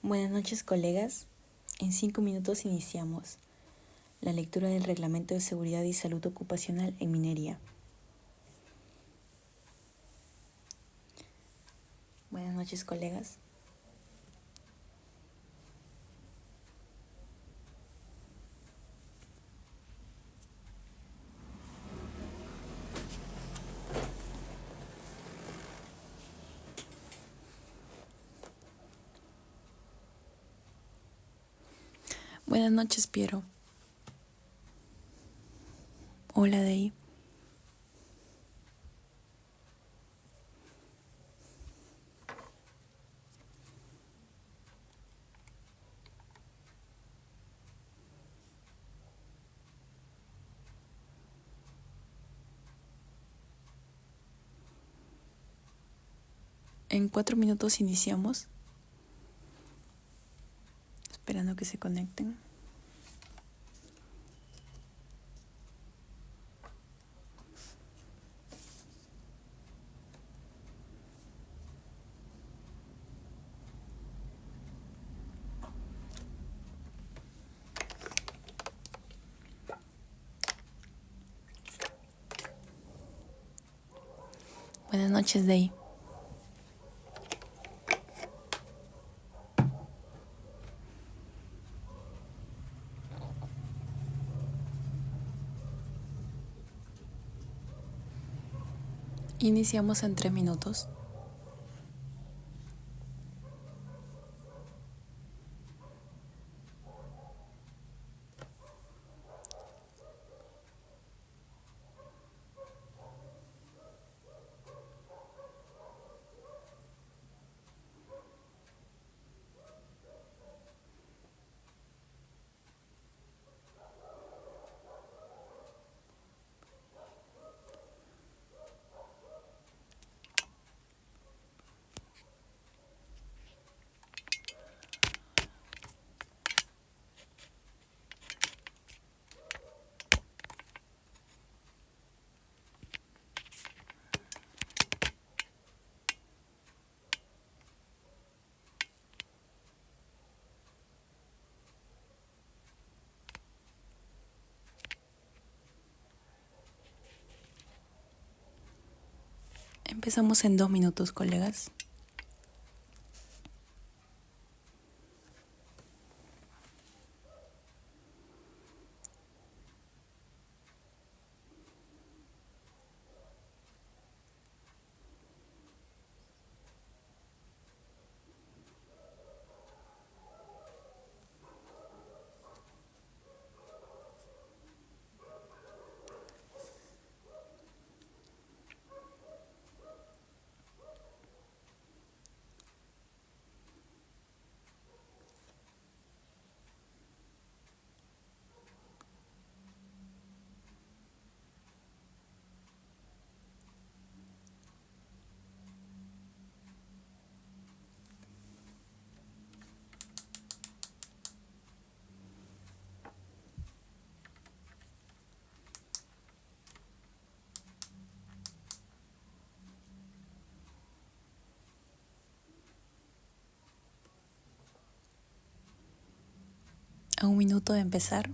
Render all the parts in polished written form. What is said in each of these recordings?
Buenas noches, colegas. En 5 minutos iniciamos la lectura del Reglamento de Seguridad y Salud Ocupacional en Minería. Buenas noches, colegas. Buenas noches, Piero. Hola, Dey. En 4 minutos iniciamos, esperando que se conecten. Buenas noches, Dey. Iniciamos en 3 minutos. Empezamos en 2 minutos, colegas. A 1 minuto de empezar.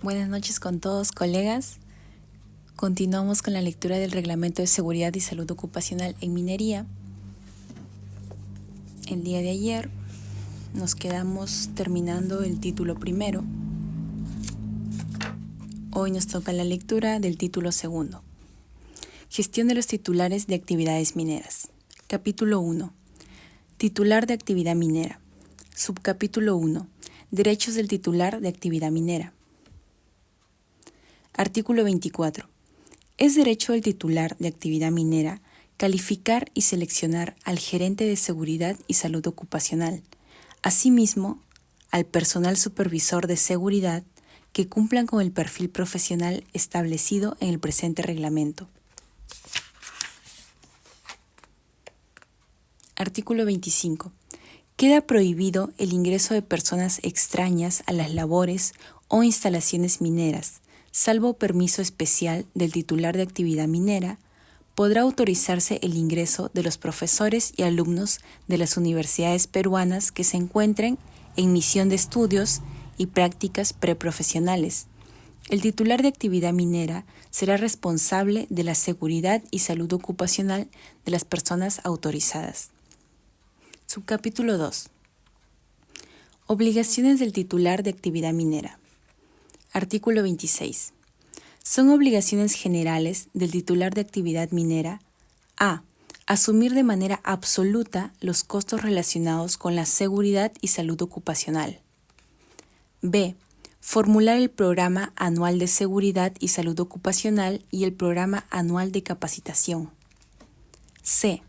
Buenas noches con todos, colegas. Continuamos con la lectura del Reglamento de Seguridad y Salud Ocupacional en Minería. El día de ayer nos quedamos terminando el título primero. Hoy nos toca la lectura del título segundo. Gestión de los titulares de actividades mineras. Capítulo 1. Titular de actividad minera. Subcapítulo 1. Derechos del titular de actividad minera. Artículo 24. Es derecho del titular de actividad minera calificar y seleccionar al gerente de seguridad y salud ocupacional, asimismo al personal supervisor de seguridad que cumplan con el perfil profesional establecido en el presente reglamento. Artículo 25. Queda prohibido el ingreso de personas extrañas a las labores o instalaciones mineras, salvo permiso especial del titular de actividad minera. Podrá autorizarse el ingreso de los profesores y alumnos de las universidades peruanas que se encuentren en misión de estudios y prácticas preprofesionales. El titular de actividad minera será responsable de la seguridad y salud ocupacional de las personas autorizadas. Subcapítulo 2. Obligaciones del titular de actividad minera. Artículo 26. Son obligaciones generales del titular de actividad minera a. Asumir de manera absoluta los costos relacionados con la seguridad y salud ocupacional. b. Formular el programa anual de seguridad y salud ocupacional y el programa anual de capacitación. c.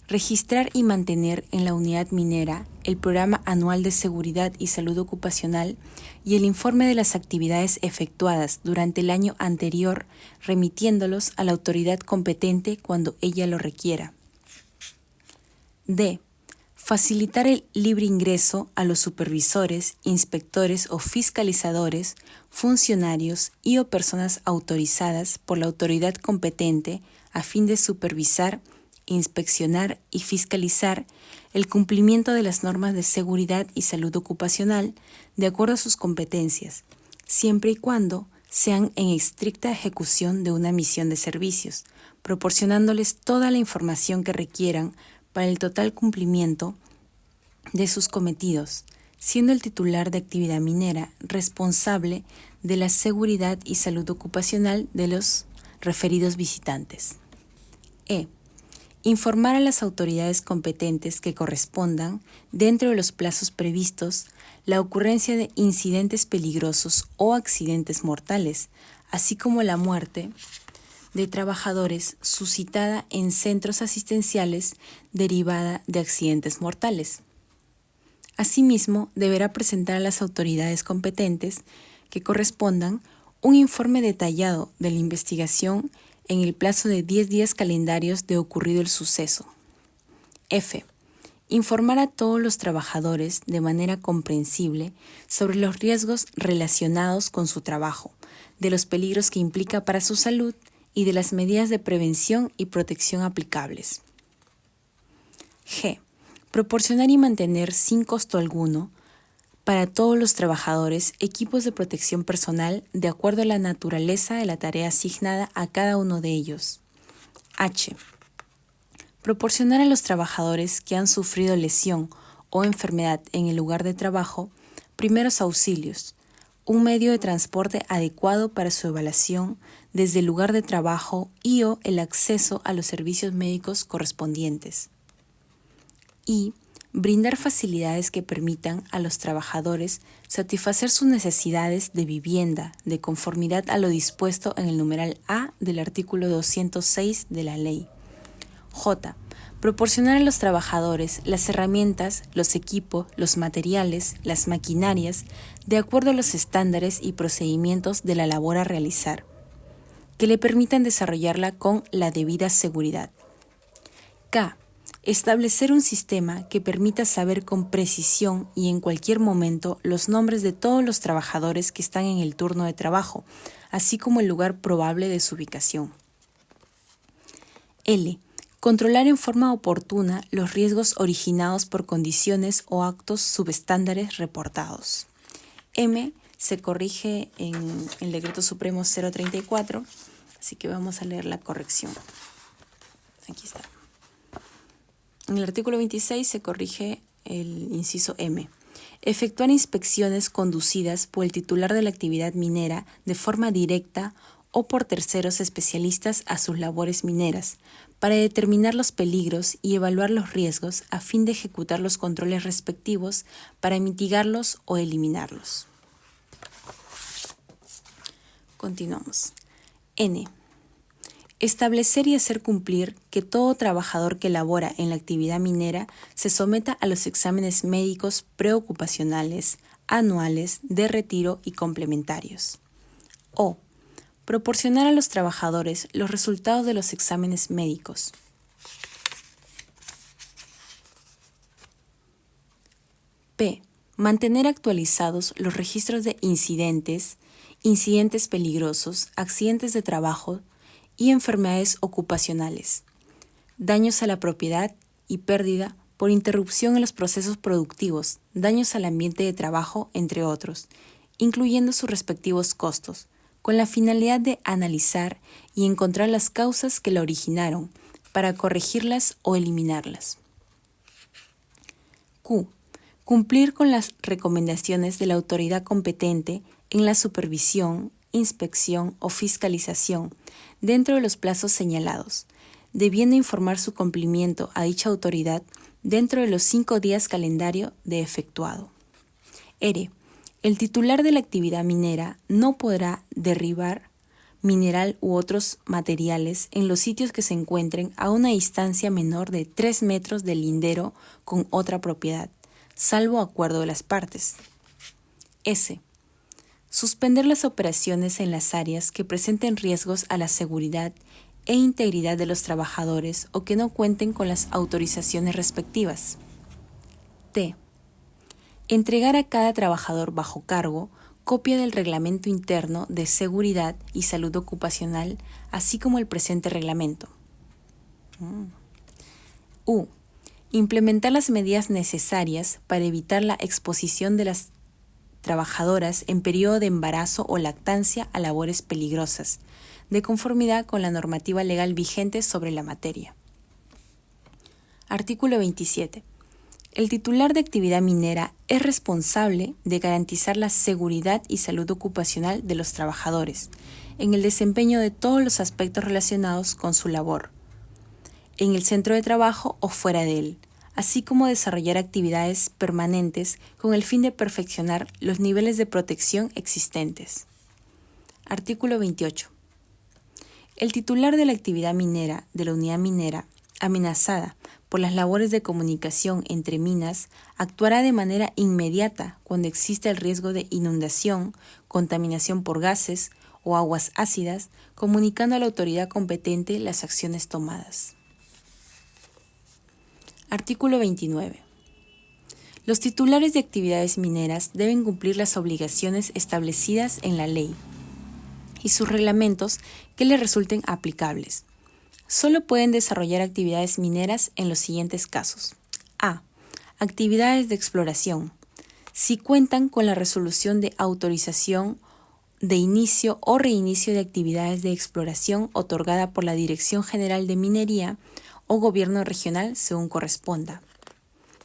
Registrar y mantener en la unidad minera el programa anual de seguridad y salud ocupacional y el informe de las actividades efectuadas durante el año anterior, remitiéndolos a la autoridad competente cuando ella lo requiera. d. Facilitar el libre ingreso a los supervisores, inspectores o fiscalizadores, funcionarios y o personas autorizadas por la autoridad competente a fin de supervisar, inspeccionar y fiscalizar el cumplimiento de las normas de seguridad y salud ocupacional de acuerdo a sus competencias, siempre y cuando sean en estricta ejecución de una misión de servicios, proporcionándoles toda la información que requieran para el total cumplimiento de sus cometidos, siendo el titular de actividad minera responsable de la seguridad y salud ocupacional de los referidos visitantes. Informar a las autoridades competentes que correspondan, dentro de los plazos previstos, la ocurrencia de incidentes peligrosos o accidentes mortales, así como la muerte de trabajadores suscitada en centros asistenciales derivada de accidentes mortales. Asimismo, deberá presentar a las autoridades competentes que correspondan un informe detallado de la investigación en el plazo de 10 días calendarios de ocurrido el suceso. F. Informar a todos los trabajadores de manera comprensible sobre los riesgos relacionados con su trabajo, de los peligros que implica para su salud y de las medidas de prevención y protección aplicables. G. Proporcionar y mantener sin costo alguno para todos los trabajadores equipos de protección personal de acuerdo a la naturaleza de la tarea asignada a cada uno de ellos. H. Proporcionar a los trabajadores que han sufrido lesión o enfermedad en el lugar de trabajo primeros auxilios, un medio de transporte adecuado para su evaluación desde el lugar de trabajo y o el acceso a los servicios médicos correspondientes. Y brindar facilidades que permitan a los trabajadores satisfacer sus necesidades de vivienda de conformidad a lo dispuesto en el numeral A del artículo 206 de la ley. J. Proporcionar a los trabajadores las herramientas, los equipos, los materiales, las maquinarias, de acuerdo a los estándares y procedimientos de la labor a realizar, que le permitan desarrollarla con la debida seguridad. K. Establecer un sistema que permita saber con precisión y en cualquier momento los nombres de todos los trabajadores que están en el turno de trabajo, así como el lugar probable de su ubicación. L. Controlar en forma oportuna los riesgos originados por condiciones o actos subestándares reportados. M. Se corrige en el Decreto Supremo 034, así que vamos a leer la corrección. Aquí está. En el artículo 26 se corrige el inciso M. Efectuar inspecciones conducidas por el titular de la actividad minera de forma directa o por terceros especialistas a sus labores mineras, para determinar los peligros y evaluar los riesgos a fin de ejecutar los controles respectivos para mitigarlos o eliminarlos. Continuamos. N. Establecer y hacer cumplir que todo trabajador que labora en la actividad minera se someta a los exámenes médicos preocupacionales, anuales, de retiro y complementarios. O. Proporcionar a los trabajadores los resultados de los exámenes médicos. P. Mantener actualizados los registros de incidentes, incidentes peligrosos, accidentes de trabajo y enfermedades ocupacionales, daños a la propiedad y pérdida por interrupción en los procesos productivos, daños al ambiente de trabajo, entre otros, incluyendo sus respectivos costos, con la finalidad de analizar y encontrar las causas que la originaron para corregirlas o eliminarlas. Q. Cumplir con las recomendaciones de la autoridad competente en la supervisión, inspección o fiscalización dentro de los plazos señalados, debiendo informar su cumplimiento a dicha autoridad dentro de los 5 días calendario de efectuado. R. El titular de la actividad minera no podrá derribar mineral u otros materiales en los sitios que se encuentren a una distancia menor de 3 metros del lindero con otra propiedad, salvo acuerdo de las partes. S. Suspender las operaciones en las áreas que presenten riesgos a la seguridad e integridad de los trabajadores o que no cuenten con las autorizaciones respectivas. T. Entregar a cada trabajador bajo cargo copia del Reglamento Interno de Seguridad y Salud Ocupacional, así como el presente reglamento. U. Implementar las medidas necesarias para evitar la exposición de las trabajadoras en periodo de embarazo o lactancia a labores peligrosas, de conformidad con la normativa legal vigente sobre la materia. Artículo 27. El titular de actividad minera es responsable de garantizar la seguridad y salud ocupacional de los trabajadores en el desempeño de todos los aspectos relacionados con su labor, en el centro de trabajo o fuera de él, así como desarrollar actividades permanentes con el fin de perfeccionar los niveles de protección existentes. Artículo 28. El titular de la actividad minera de la unidad minera amenazada por las labores de comunicación entre minas actuará de manera inmediata cuando exista el riesgo de inundación, contaminación por gases o aguas ácidas, comunicando a la autoridad competente las acciones tomadas. Artículo 29. Los titulares de actividades mineras deben cumplir las obligaciones establecidas en la ley y sus reglamentos que les resulten aplicables. Solo pueden desarrollar actividades mineras en los siguientes casos. A. Actividades de exploración. Si cuentan con la resolución de autorización de inicio o reinicio de actividades de exploración otorgada por la Dirección General de Minería o Gobierno Regional según corresponda.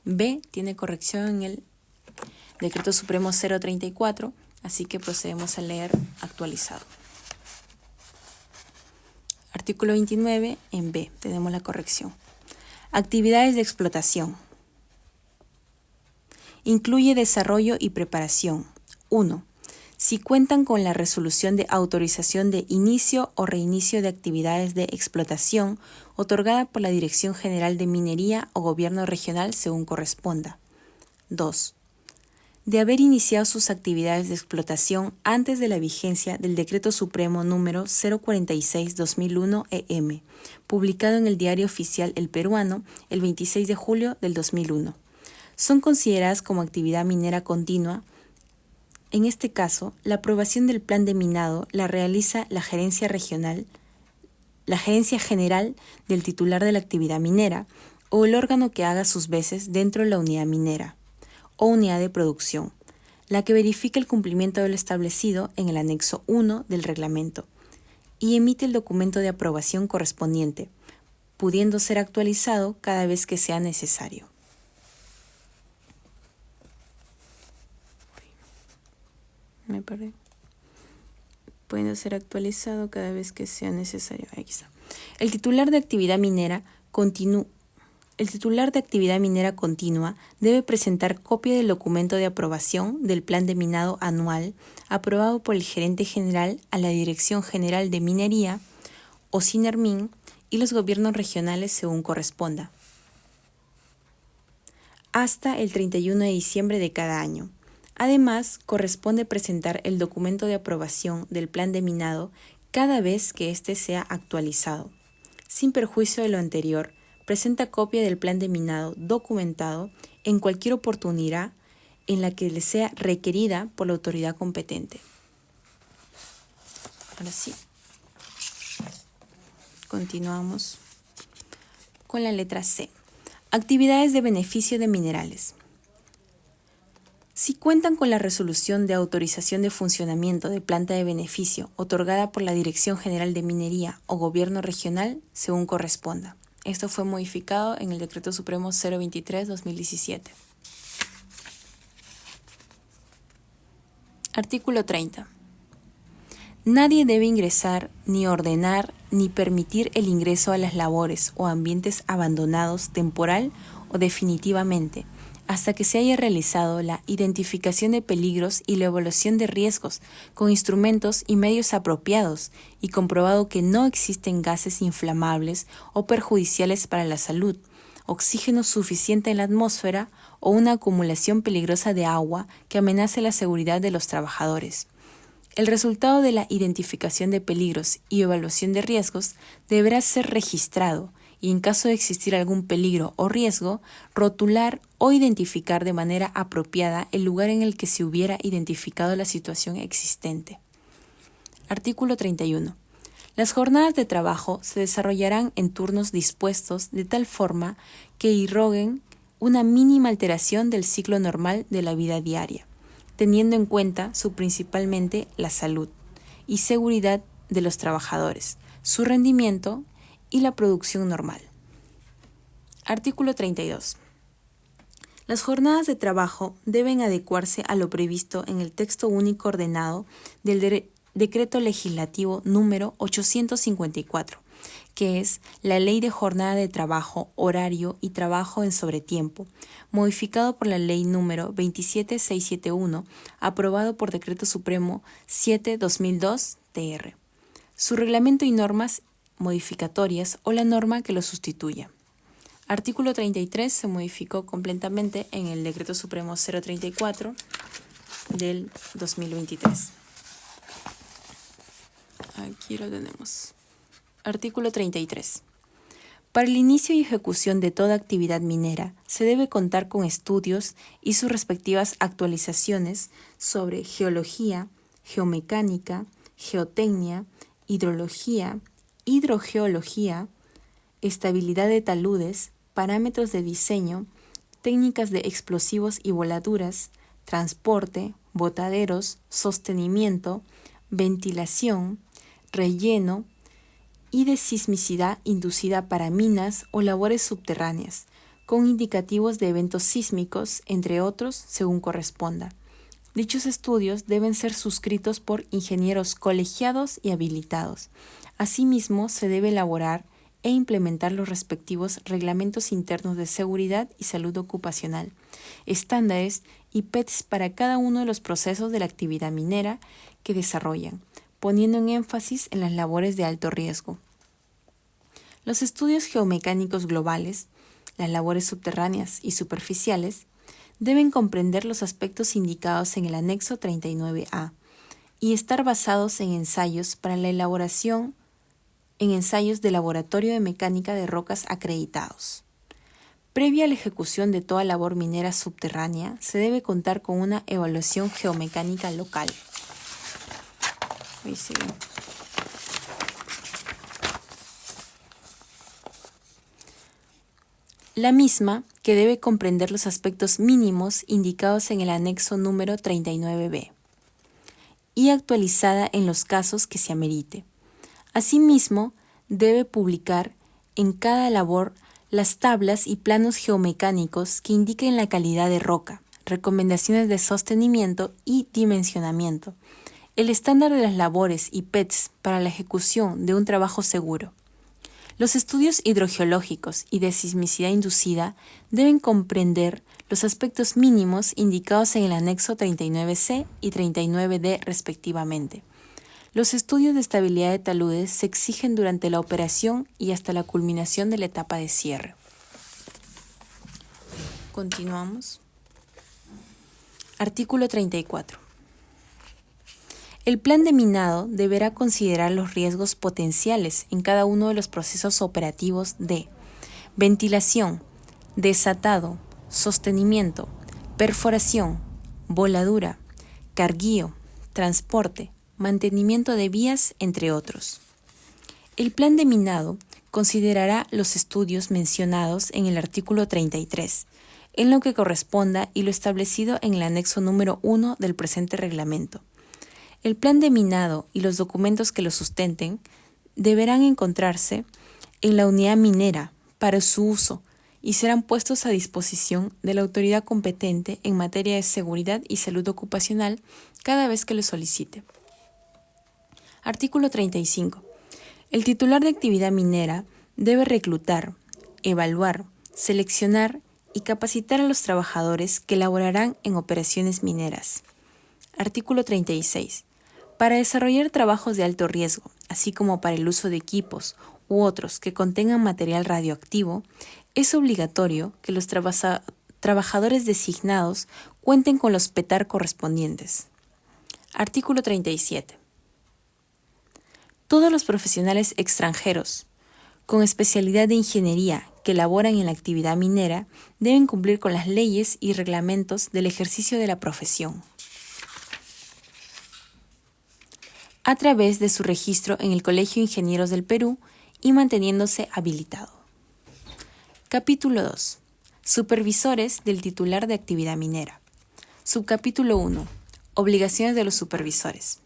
B. Tiene corrección en el Decreto Supremo 034, así que procedemos a leer actualizado. Artículo 29, en B, tenemos la corrección. Actividades de explotación. Incluye desarrollo y preparación. 1. Si cuentan con la resolución de autorización de inicio o reinicio de actividades de explotación otorgada por la Dirección General de Minería o Gobierno Regional según corresponda. 2. De haber iniciado sus actividades de explotación antes de la vigencia del Decreto Supremo número 046/2001 publicado en el Diario Oficial El Peruano el 26 de julio del 2001. Son consideradas como actividad minera continua. En este caso, la aprobación del plan de minado la realiza la Gerencia General del titular de la actividad minera o el órgano que haga sus veces dentro de la unidad minera o unidad de producción, la que verifica el cumplimiento de lo establecido en el anexo 1 del reglamento y emite el documento de aprobación correspondiente, pudiendo ser actualizado cada vez que sea necesario. pudiendo ser actualizado cada vez que sea necesario. Aquí está. El titular de actividad minera continua debe presentar copia del documento de aprobación del plan de minado anual aprobado por el gerente general a la Dirección General de Minería o SINERMIN y los gobiernos regionales según corresponda, hasta el 31 de diciembre de cada año. Además, corresponde presentar el documento de aprobación del plan de minado cada vez que éste sea actualizado. Sin perjuicio de lo anterior, presenta copia del plan de minado documentado en cualquier oportunidad en la que le sea requerida por la autoridad competente. Ahora sí, continuamos con la letra C. Actividades de beneficio de minerales. Si cuentan con la resolución de autorización de funcionamiento de planta de beneficio otorgada por la Dirección General de Minería o Gobierno Regional, según corresponda. Esto fue modificado en el Decreto Supremo 023/2017. Artículo 30. Nadie debe ingresar, ni ordenar, ni permitir el ingreso a las labores o ambientes abandonados temporal o definitivamente, hasta que se haya realizado la identificación de peligros y la evaluación de riesgos con instrumentos y medios apropiados y comprobado que no existen gases inflamables o perjudiciales para la salud, oxígeno suficiente en la atmósfera o una acumulación peligrosa de agua que amenace la seguridad de los trabajadores. El resultado de la identificación de peligros y evaluación de riesgos deberá ser registrado y, en caso de existir algún peligro o riesgo, rotular o identificar de manera apropiada el lugar en el que se hubiera identificado la situación existente. Artículo 31. Las jornadas de trabajo se desarrollarán en turnos dispuestos de tal forma que irroguen una mínima alteración del ciclo normal de la vida diaria, teniendo en cuenta principalmente la salud y seguridad de los trabajadores, su rendimiento y la producción normal. Artículo 32. Las jornadas de trabajo deben adecuarse a lo previsto en el texto único ordenado del Decreto Legislativo número 854, que es la Ley de Jornada de Trabajo, Horario y Trabajo en Sobretiempo, modificado por la Ley número 27671, aprobado por Decreto Supremo 7/2002 TR. Su reglamento y normas modificatorias o la norma que lo sustituya. Artículo 33 se modificó completamente en el Decreto Supremo 034 del 2023. Aquí lo tenemos. Artículo 33. Para el inicio y ejecución de toda actividad minera, se debe contar con estudios y sus respectivas actualizaciones sobre geología, geomecánica, geotecnia, hidrología, hidrogeología, estabilidad de taludes, parámetros de diseño, técnicas de explosivos y voladuras, transporte, botaderos, sostenimiento, ventilación, relleno y de sismicidad inducida para minas o labores subterráneas, con indicativos de eventos sísmicos, entre otros, según corresponda. Dichos estudios deben ser suscritos por ingenieros colegiados y habilitados. Asimismo, se debe elaborar e implementar los respectivos reglamentos internos de seguridad y salud ocupacional, estándares y PETs para cada uno de los procesos de la actividad minera que desarrollan, poniendo en énfasis en las labores de alto riesgo. Los estudios geomecánicos globales, las labores subterráneas y superficiales, deben comprender los aspectos indicados en el anexo 39A y estar basados en ensayos para la elaboración en ensayos de laboratorio de mecánica de rocas acreditados. Previa a la ejecución de toda labor minera subterránea, se debe contar con una evaluación geomecánica local. Ahí sigue. La misma que debe comprender los aspectos mínimos indicados en el anexo número 39B y actualizada en los casos que se amerite. Asimismo, debe publicar en cada labor las tablas y planos geomecánicos que indiquen la calidad de roca, recomendaciones de sostenimiento y dimensionamiento, El estándar de las labores y PETs para la ejecución de un trabajo seguro. Los estudios hidrogeológicos y de sismicidad inducida deben comprender los aspectos mínimos indicados en el anexo 39C y 39D respectivamente. Los estudios de estabilidad de taludes se exigen durante la operación y hasta la culminación de la etapa de cierre. Continuamos. Artículo 34. El plan de minado deberá considerar los riesgos potenciales en cada uno de los procesos operativos de ventilación, desatado, sostenimiento, perforación, voladura, carguío, transporte, mantenimiento de vías, entre otros. El plan de minado considerará los estudios mencionados en el artículo 33, en lo que corresponda y lo establecido en el anexo número 1 del presente reglamento. El plan de minado y los documentos que lo sustenten deberán encontrarse en la unidad minera para su uso y serán puestos a disposición de la autoridad competente en materia de seguridad y salud ocupacional cada vez que lo solicite. Artículo 35. El titular de actividad minera debe reclutar, evaluar, seleccionar y capacitar a los trabajadores que laborarán en operaciones mineras. Artículo 36. Para desarrollar trabajos de alto riesgo, así como para el uso de equipos u otros que contengan material radioactivo, es obligatorio que los trabajadores designados cuenten con los PETAR correspondientes. Artículo 37. Todos los profesionales extranjeros, con especialidad de ingeniería que laboran en la actividad minera, deben cumplir con las leyes y reglamentos del ejercicio de la profesión, a través de su registro en el Colegio de Ingenieros del Perú y manteniéndose habilitado. Capítulo 2. Supervisores del titular de actividad minera. Subcapítulo 1. Obligaciones de los supervisores.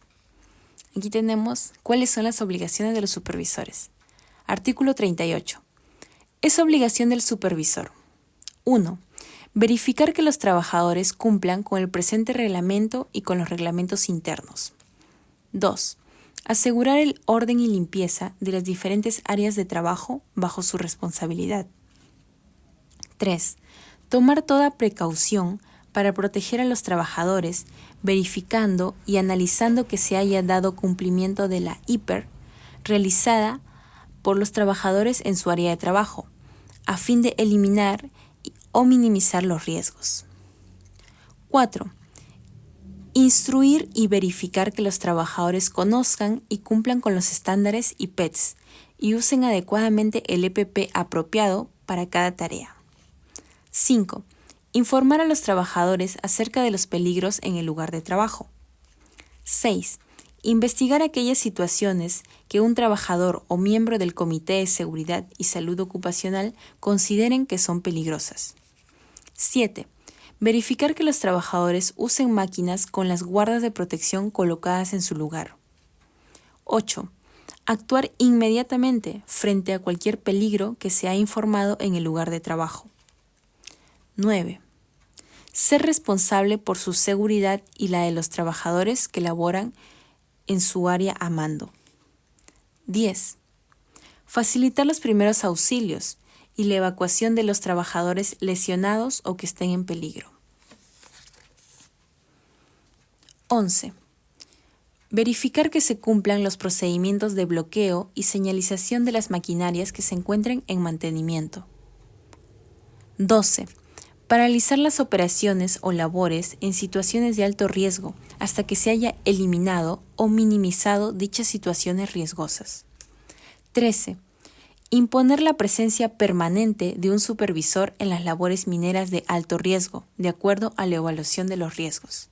Aquí tenemos cuáles son las obligaciones de los supervisores. Artículo 38. Es obligación del supervisor. 1. Verificar que los trabajadores cumplan con el presente reglamento y con los reglamentos internos. 2. Asegurar el orden y limpieza de las diferentes áreas de trabajo bajo su responsabilidad. 3. Tomar toda precaución para proteger a los trabajadores, verificando y analizando que se haya dado cumplimiento de la IPER realizada por los trabajadores en su área de trabajo, a fin de eliminar o minimizar los riesgos. 4. Instruir y verificar que los trabajadores conozcan y cumplan con los estándares y PETs y usen adecuadamente el EPP apropiado para cada tarea. 5. Informar a los trabajadores acerca de los peligros en el lugar de trabajo. 6. Investigar aquellas situaciones que un trabajador o miembro del Comité de Seguridad y Salud Ocupacional consideren que son peligrosas. 7. Verificar que los trabajadores usen máquinas con las guardas de protección colocadas en su lugar. 8. Actuar inmediatamente frente a cualquier peligro que se ha informado en el lugar de trabajo. 9. Ser responsable por su seguridad y la de los trabajadores que laboran en su área a mando. 10. Facilitar los primeros auxilios y la evacuación de los trabajadores lesionados o que estén en peligro. 11. Verificar que se cumplan los procedimientos de bloqueo y señalización de las maquinarias que se encuentren en mantenimiento. 12. Paralizar las operaciones o labores en situaciones de alto riesgo hasta que se haya eliminado o minimizado dichas situaciones riesgosas. 13. Imponer la presencia permanente de un supervisor en las labores mineras de alto riesgo, de acuerdo a la evaluación de los riesgos.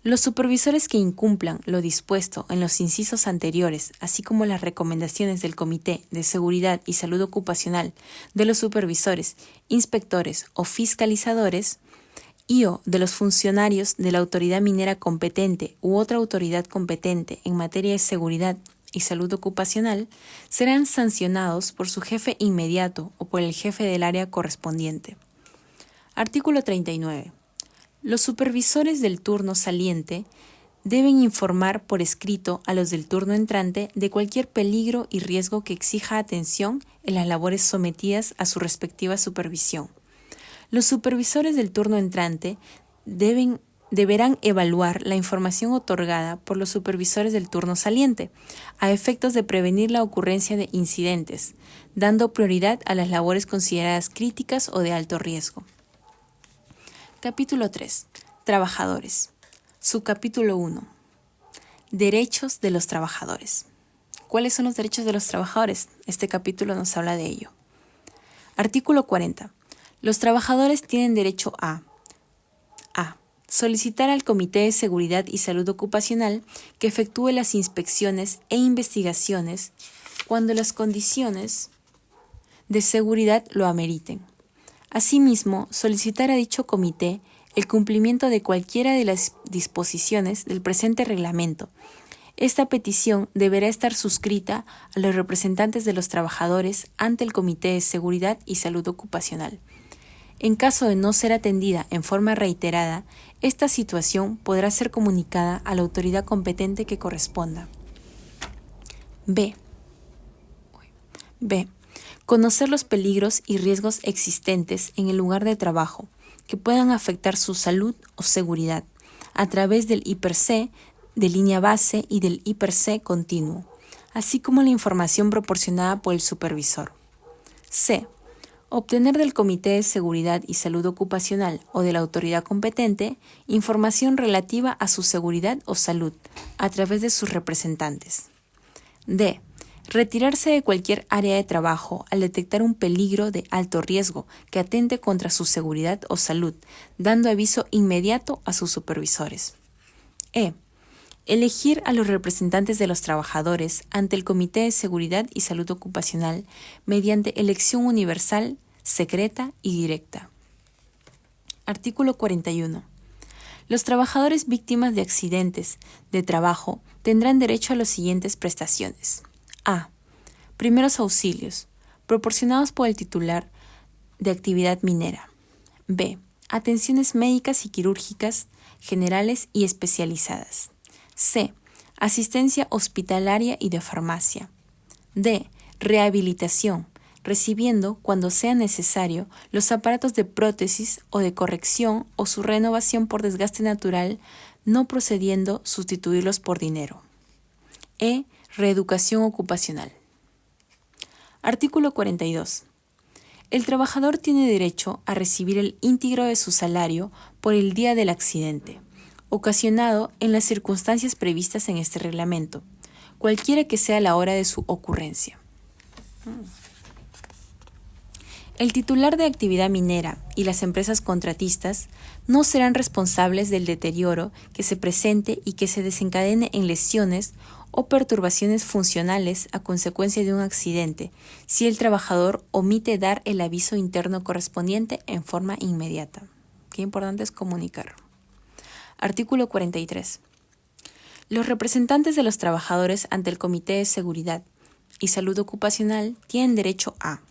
Los supervisores que incumplan lo dispuesto en los incisos anteriores, así como las recomendaciones del Comité de Seguridad y Salud Ocupacional de los supervisores, inspectores o fiscalizadores, y/o de los funcionarios de la autoridad minera competente u otra autoridad competente en materia de seguridad y salud ocupacional, serán sancionados por su jefe inmediato o por el jefe del área correspondiente. Artículo 39. Los supervisores del turno saliente Deben informar por escrito a los del turno entrante de cualquier peligro y riesgo que exija atención en las labores sometidas a su respectiva supervisión. Los supervisores del turno entrante deberán evaluar la información otorgada por los supervisores del turno saliente, a efectos de prevenir la ocurrencia de incidentes, dando prioridad a las labores consideradas críticas o de alto riesgo. Capítulo 3. Trabajadores. Subcapítulo 1. Derechos de los trabajadores. ¿Cuáles son los derechos de los trabajadores? Este capítulo nos habla de ello. Artículo 40. Los trabajadores tienen derecho a solicitar al Comité de Seguridad y Salud Ocupacional que efectúe las inspecciones e investigaciones cuando las condiciones de seguridad lo ameriten. Asimismo, solicitar a dicho comité el cumplimiento de cualquiera de las disposiciones del presente reglamento. Esta petición deberá estar suscrita a los representantes de los trabajadores ante el Comité de Seguridad y Salud Ocupacional. En caso de no ser atendida en forma reiterada, esta situación podrá ser comunicada a la autoridad competente que corresponda. B. Conocer los peligros y riesgos existentes en el lugar de trabajo que puedan afectar su salud o seguridad a través del I-C, de línea base y del I-C continuo, así como la información proporcionada por el supervisor. C. Obtener del Comité de Seguridad y Salud Ocupacional o de la autoridad competente información relativa a su seguridad o salud a través de sus representantes. D. Retirarse de cualquier área de trabajo al detectar un peligro de alto riesgo que atente contra su seguridad o salud, dando aviso inmediato a sus supervisores. E. Elegir a los representantes de los trabajadores ante el Comité de Seguridad y Salud Ocupacional mediante elección universal, secreta y directa. Artículo 41. Los trabajadores víctimas de accidentes de trabajo tendrán derecho a las siguientes prestaciones. A. Primeros auxilios, proporcionados por el titular de actividad minera. B. Atenciones médicas y quirúrgicas generales y especializadas. C. Asistencia hospitalaria y de farmacia. D. Rehabilitación, recibiendo, cuando sea necesario, los aparatos de prótesis o de corrección o su renovación por desgaste natural, no procediendo sustituirlos por dinero. E. Reeducación ocupacional. Artículo 42. El trabajador tiene derecho a recibir el íntegro de su salario por el día del accidente, ocasionado en las circunstancias previstas en este reglamento, cualquiera que sea la hora de su ocurrencia. El titular de actividad minera y las empresas contratistas no serán responsables del deterioro que se presente y que se desencadene en lesiones o perturbaciones funcionales a consecuencia de un accidente, si el trabajador omite dar el aviso interno correspondiente en forma inmediata. Qué importante es comunicar. Artículo 43. Los representantes de los trabajadores ante el Comité de Seguridad y Salud Ocupacional tienen derecho a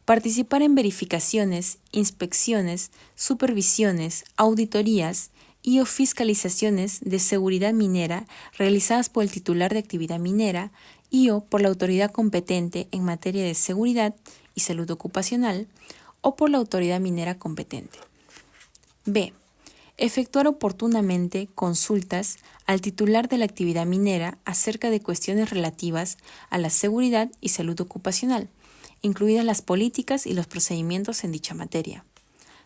participar en verificaciones, inspecciones, supervisiones, auditorías y o fiscalizaciones de seguridad minera realizadas por el titular de actividad minera y o por la autoridad competente en materia de seguridad y salud ocupacional o por la autoridad minera competente. B. Efectuar oportunamente consultas al titular de la actividad minera acerca de cuestiones relativas a la seguridad y salud ocupacional, incluidas las políticas y los procedimientos en dicha materia.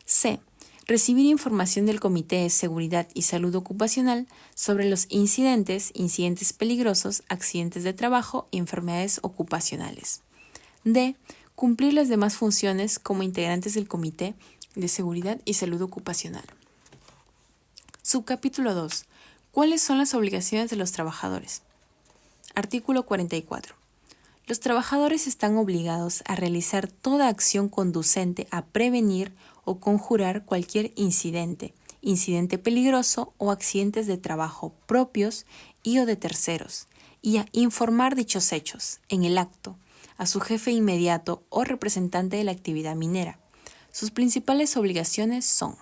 C. Recibir información del Comité de Seguridad y Salud Ocupacional sobre los incidentes peligrosos, accidentes de trabajo y enfermedades ocupacionales. D. Cumplir las demás funciones como integrantes del Comité de Seguridad y Salud Ocupacional. Subcapítulo 2. ¿Cuáles son las obligaciones de los trabajadores? Artículo 44. Los trabajadores están obligados a realizar toda acción conducente a prevenir o conjurar cualquier incidente peligroso o accidentes de trabajo propios y o de terceros, y a informar dichos hechos, en el acto, a su jefe inmediato o representante de la actividad minera. Sus principales obligaciones son: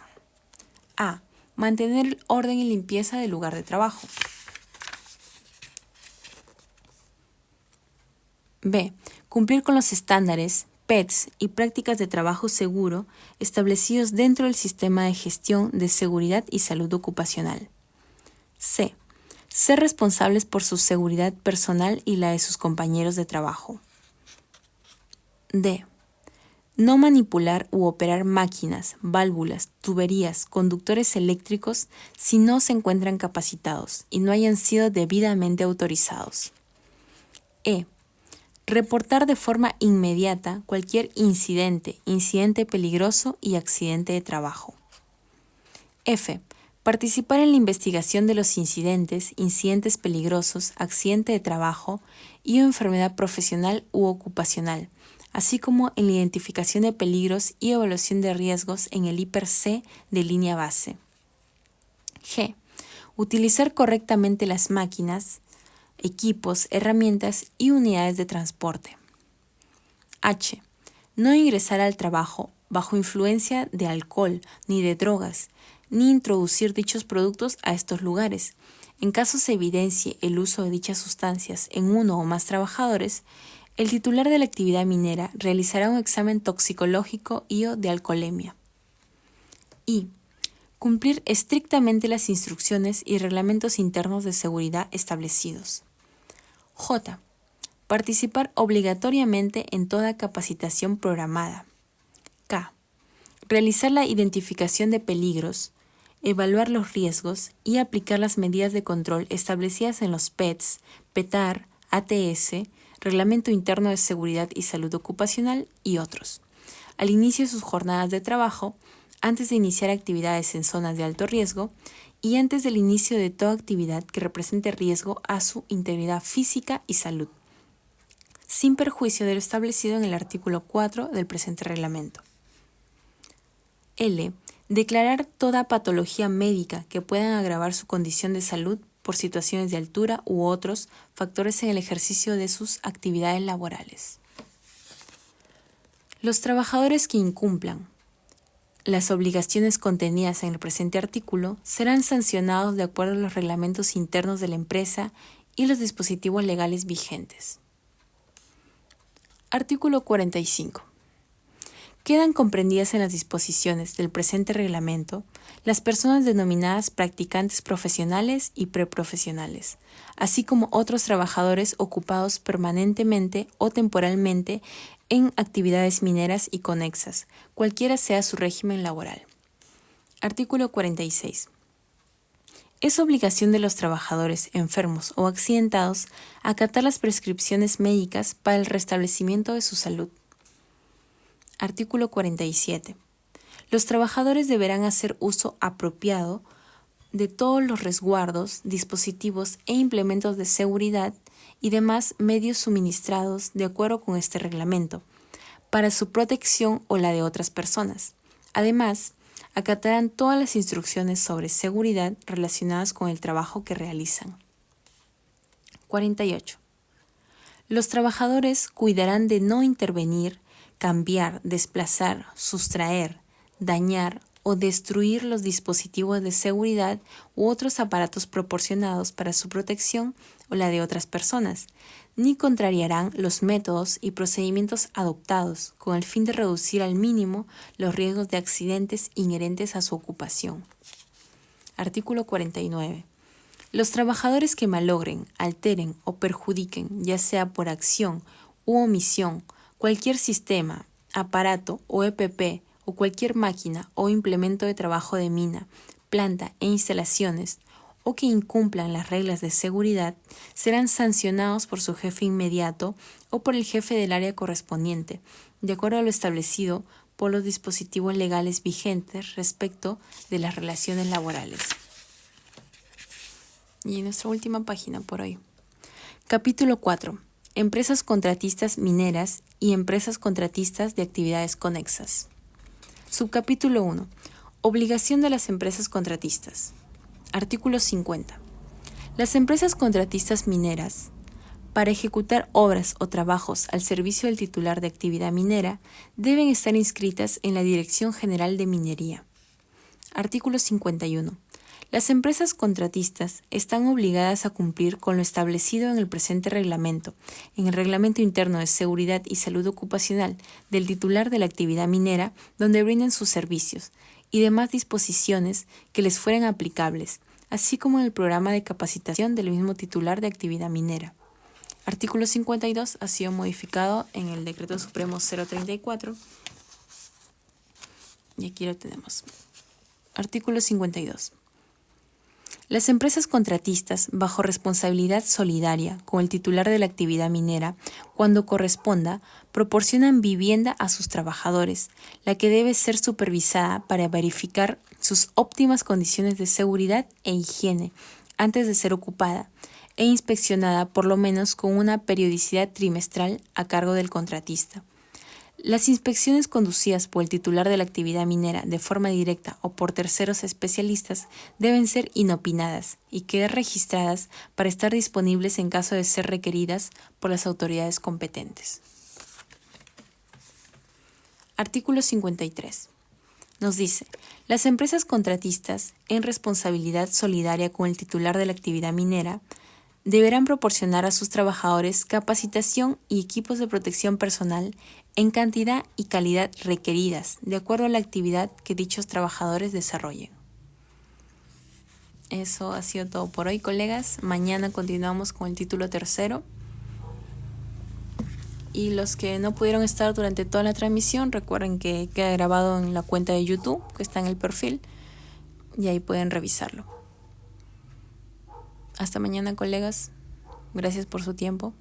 a. Mantener el orden y limpieza del lugar de trabajo. B. Cumplir con los estándares, PETs y prácticas de trabajo seguro establecidos dentro del sistema de gestión de seguridad y salud ocupacional. C. Ser responsables por su seguridad personal y la de sus compañeros de trabajo. D. No manipular u operar máquinas, válvulas, tuberías, conductores eléctricos si no se encuentran capacitados y no hayan sido debidamente autorizados. E. Reportar de forma inmediata cualquier incidente peligroso y accidente de trabajo. F. Participar en la investigación de los incidentes peligrosos, accidente de trabajo y o enfermedad profesional u ocupacional, así como en la identificación de peligros y evaluación de riesgos en el IPER-C de línea base. G. Utilizar correctamente las máquinas, equipos, herramientas y unidades de transporte. H. No ingresar al trabajo bajo influencia de alcohol ni de drogas, ni introducir dichos productos a estos lugares. En caso se evidencie el uso de dichas sustancias en uno o más trabajadores, el titular de la actividad minera realizará un examen toxicológico y o de alcoholemia. I. Cumplir estrictamente las instrucciones y reglamentos internos de seguridad establecidos. J. Participar obligatoriamente en toda capacitación programada. K. Realizar la identificación de peligros, evaluar los riesgos y aplicar las medidas de control establecidas en los PETs, PETAR, ATS, Reglamento Interno de Seguridad y Salud Ocupacional y otros, al inicio de sus jornadas de trabajo, antes de iniciar actividades en zonas de alto riesgo y antes del inicio de toda actividad que represente riesgo a su integridad física y salud, sin perjuicio de lo establecido en el artículo 4 del presente reglamento. L. Declarar toda patología médica que puedan agravar su condición de salud por situaciones de altura u otros factores en el ejercicio de sus actividades laborales. Los trabajadores que incumplan las obligaciones contenidas en el presente artículo serán sancionados de acuerdo a los reglamentos internos de la empresa y los dispositivos legales vigentes. Artículo 45. Quedan comprendidas en las disposiciones del presente reglamento las personas denominadas practicantes profesionales y preprofesionales, así como otros trabajadores ocupados permanentemente o temporalmente en actividades mineras y conexas, cualquiera sea su régimen laboral. Artículo 46. Es obligación de los trabajadores enfermos o accidentados acatar las prescripciones médicas para el restablecimiento de su salud. Artículo 47. Los trabajadores deberán hacer uso apropiado de todos los resguardos, dispositivos e implementos de seguridad y demás medios suministrados de acuerdo con este reglamento, para su protección o la de otras personas. Además, acatarán todas las instrucciones sobre seguridad relacionadas con el trabajo que realizan. 48. Los trabajadores cuidarán de no intervenir, cambiar, desplazar, sustraer, dañar o destruir los dispositivos de seguridad u otros aparatos proporcionados para su protección o la de otras personas, ni contrariarán los métodos y procedimientos adoptados con el fin de reducir al mínimo los riesgos de accidentes inherentes a su ocupación. Artículo 49. Los trabajadores que malogren, alteren o perjudiquen, ya sea por acción u omisión, cualquier sistema, aparato o EPP o cualquier máquina o implemento de trabajo de mina, planta e instalaciones o que incumplan las reglas de seguridad serán sancionados por su jefe inmediato o por el jefe del área correspondiente, de acuerdo a lo establecido por los dispositivos legales vigentes respecto de las relaciones laborales. Y en nuestra última página por hoy. Capítulo 4. Empresas contratistas mineras y empresas contratistas de actividades conexas. Subcapítulo 1. Obligación de las empresas contratistas. Artículo 50. Las empresas contratistas mineras, para ejecutar obras o trabajos al servicio del titular de actividad minera, deben estar inscritas en la Dirección General de Minería. Artículo 51. Las empresas contratistas están obligadas a cumplir con lo establecido en el presente reglamento, en el Reglamento Interno de Seguridad y Salud Ocupacional del titular de la actividad minera donde brinden sus servicios y demás disposiciones que les fueren aplicables, así como en el programa de capacitación del mismo titular de actividad minera. Artículo 52 ha sido modificado en el Decreto Supremo 034 y aquí lo tenemos. Artículo 52. Las empresas contratistas, bajo responsabilidad solidaria con el titular de la actividad minera, cuando corresponda, proporcionan vivienda a sus trabajadores, la que debe ser supervisada para verificar sus óptimas condiciones de seguridad e higiene antes de ser ocupada, e inspeccionada por lo menos con una periodicidad trimestral a cargo del contratista. Las inspecciones conducidas por el titular de la actividad minera de forma directa o por terceros especialistas deben ser inopinadas y quedar registradas para estar disponibles en caso de ser requeridas por las autoridades competentes. Artículo 53. Nos dice, las empresas contratistas, en responsabilidad solidaria con el titular de la actividad minera, deberán proporcionar a sus trabajadores capacitación y equipos de protección personal en cantidad y calidad requeridas, de acuerdo a la actividad que dichos trabajadores desarrollen. Eso ha sido todo por hoy, colegas. Mañana continuamos con el título tercero. Y los que no pudieron estar durante toda la transmisión, recuerden que queda grabado en la cuenta de YouTube, que está en el perfil, y ahí pueden revisarlo. Hasta mañana, colegas. Gracias por su tiempo.